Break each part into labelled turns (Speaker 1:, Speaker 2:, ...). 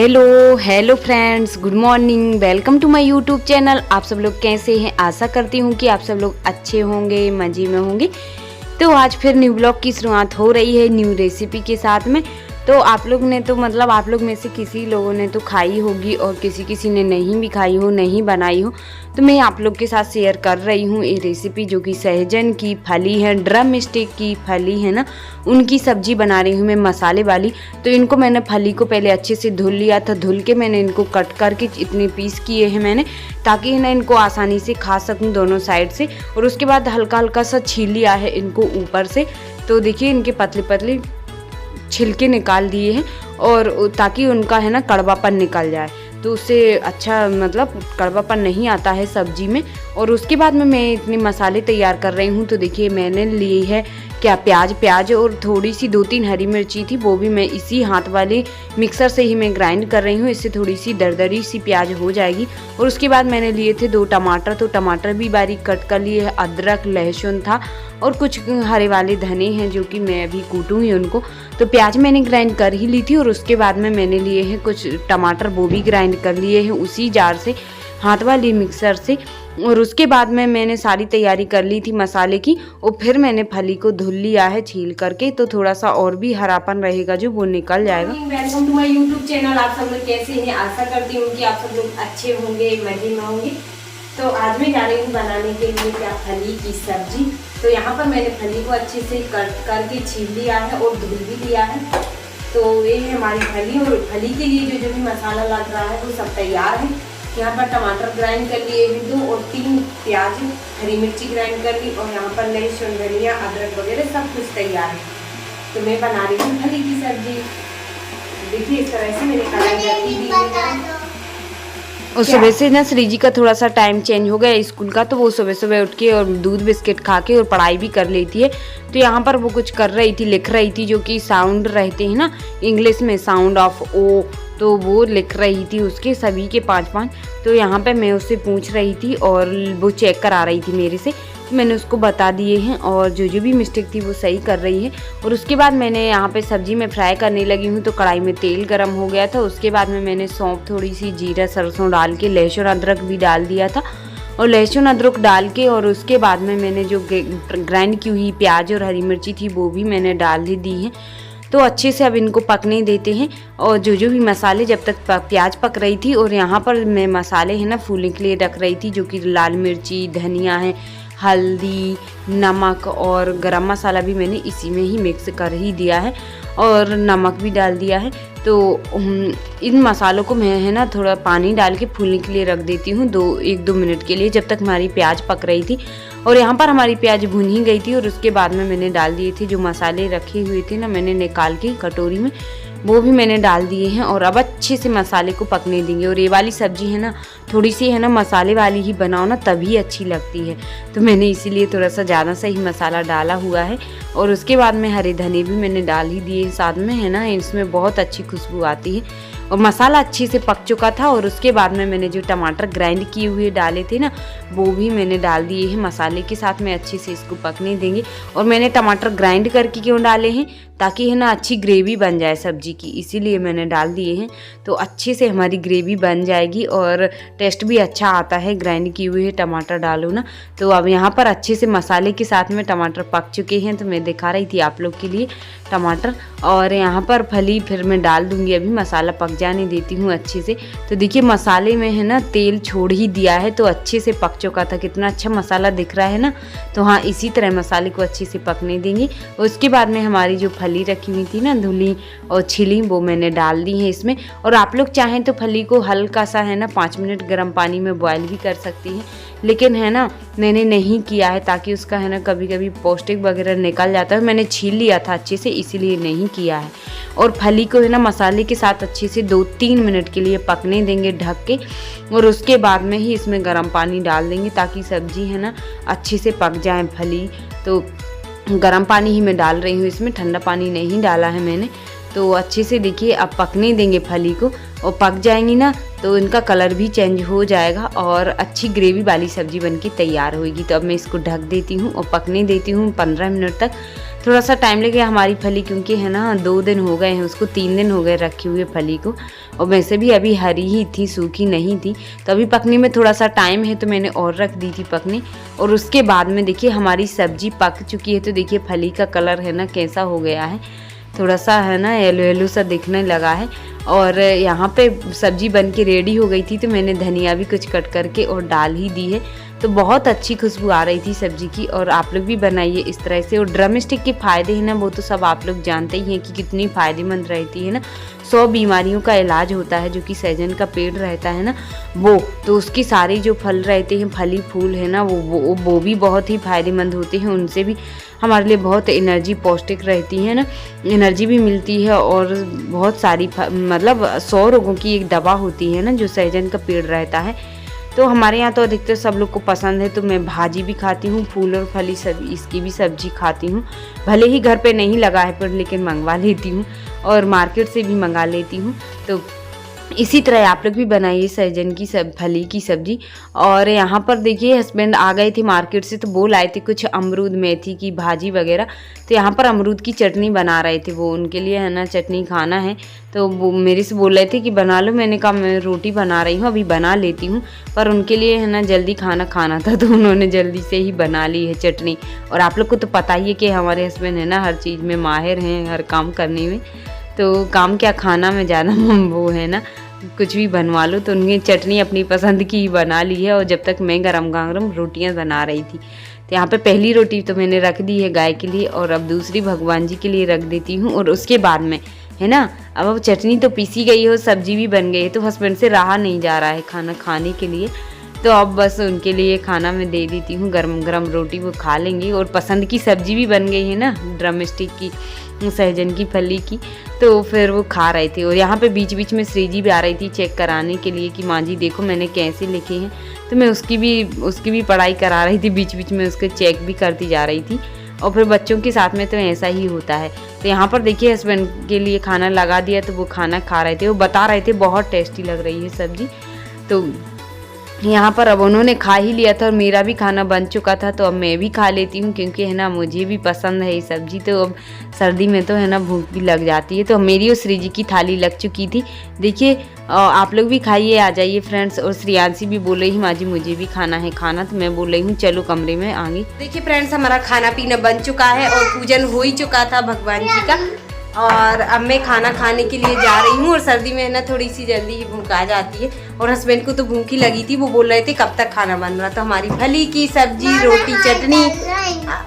Speaker 1: Hello friends, good morning. Welcome to my YouTube channel. आप सब लोग कैसे हैं? आशा करती हूँ कि आप सब लोग अच्छे होंगे, मज़े में होंगे। तो आज फिर न्यू ब्लॉग की शुरुआत हो रही है न्यू रेसिपी के साथ में। तो आप लोग ने तो आप लोग में से किसी लोगों ने तो खाई होगी और किसी ने नहीं भी खाई हो, नहीं बनाई हो। तो मैं आप लोग के साथ शेयर कर रही हूँ ये रेसिपी, जो कि सहजन की फली है, ड्रम स्टिक की फली है ना, उनकी सब्जी बना रही हूँ मैं मसाले वाली। तो इनको मैंने फली को पहले अच्छे से धुल लिया था। धुल के मैंने इनको कट करके इतने पीस किए हैं मैंने, ताकि है ना इनको आसानी से खा सकूँ दोनों साइड से। और उसके बाद हल्का हल्का सा छील लिया है इनको ऊपर से। तो देखिए इनके पतले पतले छिलके निकाल दिए हैं, और ताकि उनका है ना कड़वापन निकल जाए, तो उससे अच्छा कड़वापन नहीं आता है सब्जी में। और उसके बाद में मैं इतने मसाले तैयार कर रही हूँ। तो देखिए मैंने ली है प्याज और थोड़ी सी 2-3 हरी मिर्ची थी, वो भी मैं इसी हाथ वाले मिक्सर से ही मैं ग्राइंड कर रही हूँ। इससे थोड़ी सी दरदरी सी प्याज हो जाएगी। और उसके बाद मैंने लिए थे 2 टमाटर, तो टमाटर भी बारीक कट कर लिए है। अदरक लहसुन था और कुछ हरे वाले धने हैं जो कि मैं अभी कूटूँगी उनको। तो प्याज मैंने ग्राइंड कर ही ली थी। और उसके बाद में मैंने लिए हैं कुछ टमाटर, वो भी ग्राइंड कर लिए हैं उसी जार से, हाथ वाली मिक्सर से। और उसके बाद में मैंने सारी तैयारी कर ली थी मसाले की, और फिर मैंने फली को धुल लिया है छील करके, तो थोड़ा सा और भी हरापन रहेगा जो वो निकल जाएगा। Welcome to my YouTube channel. आप सब लोग कैसे हैं? आशा करती हूँ कि आप सब लोग अच्छे होंगे, मजे में होंगे। तो आज मैं जा रही हूँ बनाने के लिए फली की सब्जी। तो यहाँ पर मैंने फली को अच्छे से कट करके छील लिया है और धुल भी लिया है। तो ये है हमारी फली, और फली के लिए जो भी मसाला लग रहा है वो सब तैयार है। यहाँ पर टमाटर ग्राइंड कर लिए हैं 2 और 3 प्याज, हरी मिर्ची ग्राइंड कर ली, और यहाँ पर लहसुन, धनिया, अदरक वगैरह सब कुछ तैयार है। तो मैं बना रही हूँ फली की सब्जी। देखिए इस तरह से मैंने कढ़ाई रखी दी है। और सुबह से ना श्री जी का थोड़ा सा टाइम चेंज हो गया स्कूल का, तो वो सुबह सुबह उठ के और दूध बिस्किट खा के और पढ़ाई भी कर लेती है। तो यहाँ पर वो कुछ कर रही थी, लिख रही थी, जो कि साउंड रहते हैं ना इंग्लिश में, साउंड ऑफ ओ, तो वो लिख रही थी उसके सभी के 5-5। तो यहाँ पे मैं उससे पूछ रही थी और वो चेक करा रही थी मेरे से। तो मैंने उसको बता दिए हैं, और जो भी मिस्टेक थी वो सही कर रही है। और उसके बाद मैंने यहाँ पे सब्जी में फ्राई करने लगी हूँ। तो कढ़ाई में तेल गरम हो गया था। उसके बाद में मैंने सौंफ, थोड़ी सी जीरा, सरसों डाल के लहसुन अदरक भी डाल दिया था। और लहसुन अदरक डाल के और उसके बाद में मैंने जो ग्राइंड की हुई प्याज और हरी मिर्ची थी वो भी मैंने डाल ही दी है। तो अच्छे से अब इनको पकने देते हैं। और जो भी मसाले, जब तक प्याज पक रही थी, और यहाँ पर मैं मसाले है ना फूलने के लिए रख रही थी, जो कि लाल मिर्ची, धनिया है, हल्दी, नमक और गरम मसाला भी मैंने इसी में ही मिक्स कर ही दिया है, और नमक भी डाल दिया है। तो इन मसालों को मैं है ना थोड़ा पानी डाल के फूलने के लिए रख देती हूँ 1-2 मिनट के लिए, जब तक हमारी प्याज पक रही थी। और यहाँ पर हमारी प्याज भुन ही गई थी। और उसके बाद में मैंने डाल दिए थे जो मसाले रखे हुए थे ना, मैंने निकाल के कटोरी में, वो भी मैंने डाल दिए हैं। और अब अच्छे से मसाले को पकने देंगे। और ये वाली सब्जी है ना थोड़ी सी है ना मसाले वाली ही बनाओ ना, तभी अच्छी लगती है। तो मैंने इसीलिए थोड़ा सा ज़्यादा सा ही मसाला डाला हुआ है। और उसके बाद में हरे धने भी मैंने डाल ही दिए साथ में, है ना, इसमें बहुत अच्छी खुशबू आती है। और मसाला अच्छे से पक चुका था। और उसके बाद में मैंने जो टमाटर ग्राइंड किए हुए डाले थे ना, वो भी मैंने डाल दिए हैं मसाले के साथ में। अच्छे से इसको पकने देंगे। और मैंने टमाटर ग्राइंड करके क्यों डाले हैं, ताकि है ना अच्छी ग्रेवी बन जाए सब्जी की, इसीलिए मैंने डाल दिए हैं। तो अच्छे से हमारी ग्रेवी बन जाएगी और टेस्ट भी अच्छा आता है ग्राइंड किए हुए टमाटर डालो ना। तो अब यहाँ पर अच्छे से मसाले के साथ में टमाटर पक चुके हैं। तो मैं दिखा रही थी आप लोग के लिए टमाटर। और यहाँ पर फली फिर मैं डाल दूँगी, अभी मसाला पक जाने देती हूँ अच्छे से। तो देखिए मसाले में है ना तेल छोड़ ही दिया है, तो अच्छे से पक चुका था। कितना अच्छा मसाला दिख रहा है ना। तो हाँ, इसी तरह मसाले को अच्छे से पकने देंगे। उसके बाद में हमारी जो फली रखी हुई थी ना धुली और छिली, वो मैंने डाल दी है इसमें। और आप लोग चाहें तो फली को हल्का सा है ना 5 मिनट गर्म पानी में बॉयल भी कर सकती हैं, लेकिन है ना मैंने नहीं किया है, ताकि उसका है ना कभी कभी पौष्टिक वगैरह निकल जाता है। मैंने छील लिया था अच्छे से, इसीलिए नहीं किया है। और फली को है ना मसाले के साथ अच्छे से 2-3 मिनट के लिए पकने देंगे ढक के। और उसके बाद में ही इसमें गर्म पानी डाल देंगे, ताकि सब्जी है ना अच्छे से पक जाए फली। तो गर्म पानी ही मैं डाल रही हूँ इसमें, ठंडा पानी नहीं डाला है मैंने। तो अच्छे से देखिए अब पकने देंगे फली को, और पक जाएंगी ना तो इनका कलर भी चेंज हो जाएगा और अच्छी ग्रेवी वाली सब्जी बनके तैयार होगी। तो अब मैं इसको ढक देती हूँ और पकने देती हूँ 15 मिनट तक। थोड़ा सा टाइम लगेगा हमारी फली, क्योंकि है ना 2 दिन हो गए हैं उसको, 3 दिन हो गए रखे हुए फली को, और वैसे भी अभी हरी ही थी, सूखी नहीं थी। तो अभी पकने में थोड़ा सा टाइम है, तो मैंने और रख दी थी पकने। और उसके बाद में देखिए हमारी सब्जी पक चुकी है। तो देखिए फली का कलर है ना कैसा हो गया है, थोड़ा सा है ना येलो येलो सा दिखने लगा है। और यहाँ पे सब्जी बन के रेडी हो गई थी, तो मैंने धनिया भी कुछ कट करके और डाल ही दी है। तो बहुत अच्छी खुशबू आ रही थी सब्जी की। और आप लोग भी बनाइए इस तरह से। और ड्रम स्टिक के फ़ायदे हैं ना, वो तो सब आप लोग जानते ही हैं कि कितनी फ़ायदेमंद रहती है ना। 100 बीमारियों का इलाज होता है, जो कि सहजन का पेड़ रहता है ना वो, तो उसकी सारी जो फल रहते हैं, फली फूल है ना, वो भी बहुत ही फ़ायदेमंद होते हैं। उनसे भी हमारे लिए बहुत एनर्जी पौष्टिक रहती है ना, एनर्जी भी मिलती है। और बहुत सारी मतलब 100 रोगों की एक दवा होती है ना, जो सहजन का पेड़ रहता है। तो हमारे यहाँ तो अधिकतर सब लोग को पसंद है। तो मैं भाजी भी खाती हूँ, फूल और फली सब, इसकी भी सब्जी खाती हूँ। भले ही घर पे नहीं लगा है पर लेकिन मंगवा लेती हूँ, और मार्केट से भी मंगा लेती हूँ। तो इसी तरह आप लोग भी बनाइए सहजन की फली की सब्जी। और यहाँ पर देखिए हस्बैंड आ गए थे मार्केट से, तो वो लाए थे कुछ अमरूद, मेथी की भाजी वगैरह। तो यहाँ पर अमरूद की चटनी बना रहे थे वो, उनके लिए है ना चटनी खाना है। तो वो मेरे से बोल रहे थे कि बना लो। मैंने कहा मैं रोटी बना रही हूँ, अभी बना लेती हूँ। पर उनके लिए है ना जल्दी खाना था, तो उन्होंने जल्दी से ही बना ली है चटनी। और आप लोग को तो पता ही है कि हमारे हस्बैंड है ना हर चीज़ में माहिर हैं, हर काम करने में। तो काम क्या, खाना में ज़्यादा वो है ना, कुछ भी बनवा लो। तो उनकी चटनी अपनी पसंद की ही बना ली है। और जब तक मैं गरम गरम रोटियां बना रही थी, तो यहाँ पे पहली रोटी तो मैंने रख दी है गाय के लिए, और अब दूसरी भगवान जी के लिए रख देती हूँ। और उसके बाद में है ना, अब चटनी तो पीसी गई है, सब्जी भी बन गई है, तो हस्बैंड से रहा नहीं जा रहा है खाना खाने के लिए। तो अब बस उनके लिए खाना मैं दे देती हूँ, गरम गरम रोटी वो खा लेंगी। और पसंद की सब्जी भी बन गई है ना, ड्रम स्टिक की, सहजन की फली की। तो फिर वो खा रहे थे। और यहाँ पे बीच बीच में श्रीजी भी आ रही थी चेक कराने के लिए कि माँ जी देखो मैंने कैसे लिखे हैं। तो मैं उसकी भी पढ़ाई करा रही थी, बीच बीच में उसके चेक भी करती जा रही थी। और फिर बच्चों के साथ में तो ऐसा ही होता है। तो यहाँ पर देखिए हस्बैंड के लिए खाना लगा दिया, तो वो खाना खा रहे थे। वो बता रहे थे बहुत टेस्टी लग रही है सब्जी। तो यहाँ पर अब उन्होंने खा ही लिया था और मेरा भी खाना बन चुका था। तो अब मैं भी खा लेती हूँ, क्योंकि है ना मुझे भी पसंद है ये सब्जी। तो अब सर्दी में तो है ना भूख भी लग जाती है। तो मेरी और श्रीजी की थाली लग चुकी थी। देखिए आप लोग भी खाइए, आ जाइए फ्रेंड्स। और श्रियांशी भी बोल रही माँ जी मुझे भी खाना है खाना। तो मैं बोल रही हूँ चलो कमरे में आगे। देखिए फ्रेंड्स हमारा खाना पीना बन चुका है और पूजन हो ही चुका था भगवान जी का। और अब मैं खाना खाने के लिए जा रही हूँ। और सर्दी में है ना थोड़ी सी जल्दी ही भूख आ जाती है। और हस्बैंड को तो भूख ही लगी थी, वो बोल रहे थे कब तक खाना बन रहा। तो हमारी फली की सब्जी, रोटी, चटनी,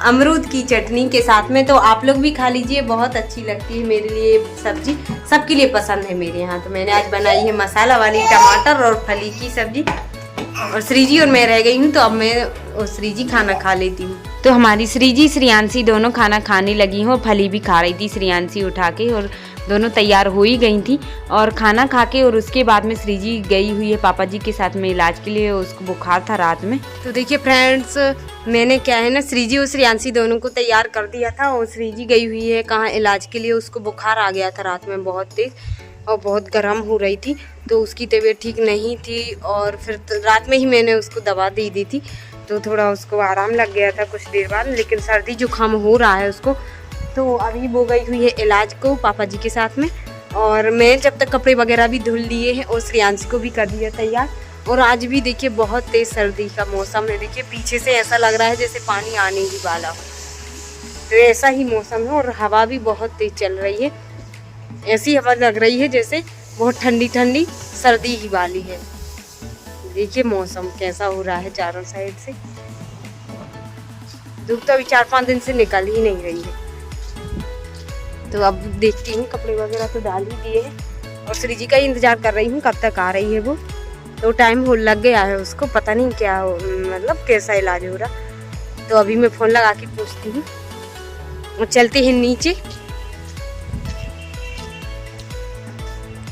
Speaker 1: अमरूद की चटनी के साथ में। तो आप लोग भी खा लीजिए, बहुत अच्छी लगती है मेरे लिए सब्जी, सबके लिए पसंद है मेरे यहाँ। तो मैंने आज बनाई है मसाला वाली टमाटर और फली की सब्जी। और श्रीजी और मैं रह गई हूँ, तो अब मैं और श्रीजी खाना खा लेती हूँ। तो हमारी श्रीजी श्रियांशी दोनों खाना खाने लगी हूँ। फली भी खा रही थी श्रियांशी उठा के, और दोनों तैयार हो ही गई थी और खाना खा के। और उसके बाद में श्रीजी गई हुई है पापा जी के साथ में इलाज के लिए, उसको बुखार था रात में। तो देखिए फ्रेंड्स मैंने क्या है ना श्रीजी और श्रियांशी दोनों को तैयार कर दिया था। और श्रीजी गई हुई है कहाँ इलाज के लिए, उसको बुखार आ गया था रात में बहुत तेज़ और बहुत गर्म हो रही थी। तो उसकी तबीयत ठीक नहीं थी। और फिर रात में ही मैंने उसको दवा दे दी थी, तो थोड़ा उसको आराम लग गया था कुछ देर बाद। लेकिन सर्दी जुकाम हो रहा है उसको। तो अभी वो गई हुई है इलाज को पापा जी के साथ में। और मैं जब तक कपड़े वगैरह भी धुल लिए हैं और श्रियांशी को भी कर दिया तैयार। और आज भी देखिए बहुत तेज़ सर्दी का मौसम है। देखिए पीछे से ऐसा लग रहा है जैसे पानी आने ही वाला हो, तो ऐसा ही मौसम है। और हवा भी बहुत तेज़ चल रही है, ऐसी हवा लग रही है जैसे बहुत ठंडी ठंडी सर्दी ही वाली है। देखिए मौसम कैसा हो रहा है चारों साइड से। धूप तो अभी 4-5 दिन से निकल ही नहीं रही है। तो अब देखती हूँ, कपड़े वगैरह तो डाल ही दिए हैं और श्रीजी का ही इंतजार कर रही हूँ कब तक आ रही है वो। तो टाइम हो लग गया है उसको, पता नहीं क्या मतलब कैसा इलाज हो रहा। तो अभी मैं फ़ोन लगा के पूछती हूँ और चलते हैं नीचे।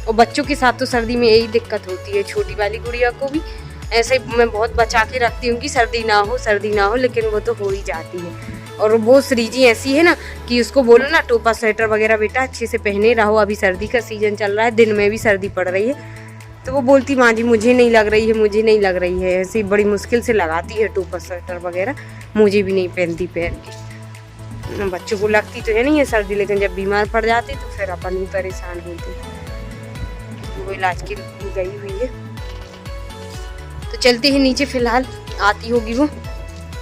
Speaker 1: और बच्चों के साथ तो सर्दी में यही दिक्कत होती है। छोटी वाली गुड़िया को भी ऐसे मैं बहुत बचा के रखती हूँ कि सर्दी ना हो, लेकिन वो तो हो ही जाती है। और वो श्रीजी ऐसी है ना कि उसको बोलो ना टोपा स्वेटर वगैरह बेटा अच्छे से पहने रहो, अभी सर्दी का सीजन चल रहा है, दिन में भी सर्दी पड़ रही है, तो वो बोलती माँ जी मुझे नहीं लग रही है, मुझे नहीं लग रही है, ऐसी बड़ी मुश्किल से लगाती है टोपा स्वेटर वगैरह, मुझे भी नहीं पहनती पहन के। बच्चों को लगती तो है नहीं है सर्दी, लेकिन जब बीमार पड़ जाते तो फिर अपन ही परेशान होते। वो इलाज के लिए गई हुई है, तो चलती है नीचे, फिलहाल आती होगी वो।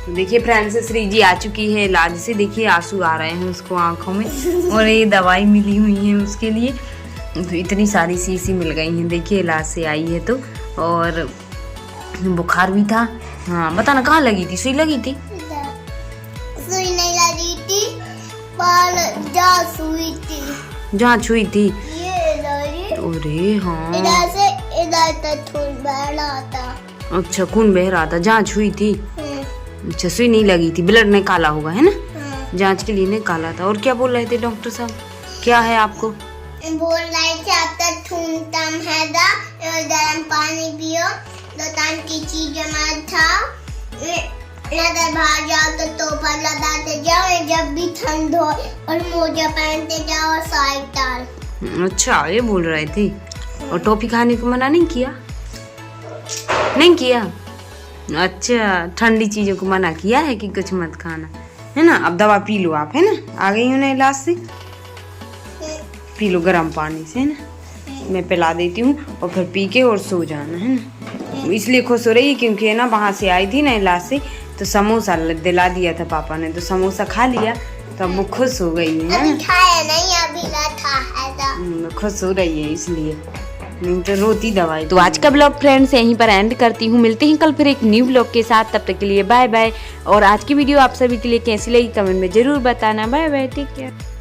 Speaker 1: देखिए फ्रेंड्स, श्रीजी आ चुकी है इलाज से, देखिए आंसू आ रहे हैं उसको आंखों में, और ये दवाई मिली हुई है उसके लिए, तो इतनी सारी शीशी मिल गई हैं। देखिए इलाज से आई है तो, और बुखार भी था। हाँ बताना कहाँ लगी थी, सुई लगी थी?
Speaker 2: सुई नहीं लगी थी, पर जांच हुई थी।
Speaker 1: जांच हुई थी?
Speaker 2: ये
Speaker 1: अरे हाँ,
Speaker 2: इधर से इधर तक खून बह रहा था।
Speaker 1: अच्छा खून बह रहा था, जांच हुई थी। अच्छा सुई नहीं लगी थी, ब्लड निकाला होगा है ना, जांच के लिए निकाला था। और क्या बोल रहे थे डॉक्टर साहब, क्या है आपको?
Speaker 2: बोल रहे थे अब तक खून कम है, गर्म पानी पियो, 2 की चीज जमा था, अगर बाहर जाओ तो टोपा लगाते जाओ, जब भी ठंड हो, और मोजा पहनते जाओ और स्वेटर।
Speaker 1: अच्छा ये बोल रहे थे। और टॉफी खाने को मना नहीं किया? नहीं किया? अच्छा ठंडी चीजों को मना किया है कि कुछ मत खाना, है ना। अब दवा पी लो आप, है ना, आ गई हो ना इलाज से, पी लो गर्म पानी से, है ना, मैं पिला देती हूँ, और फिर पी के और सो जाना, है ना। इसलिए खुश हो रही है क्योंकि है ना वहाँ से आई थी ना इलाज से, तो समोसा दिला दिया था पापा ने, तो समोसा खा लिया, तो अब वो खुश हो गई है।
Speaker 2: अभी खाया नहीं, अभी रखा है,
Speaker 1: खुश हो रही है इसलिए, नहीं तो रोती दवाई। तो आज का ब्लॉग फ्रेंड्स यहीं पर एंड करती हूँ, मिलते हैं कल फिर एक न्यू ब्लॉग के साथ, तब तक के लिए बाय बाय। और आज की वीडियो आप सभी के लिए कैसी लगी कमेंट में जरूर बताना। Bye bye, take care.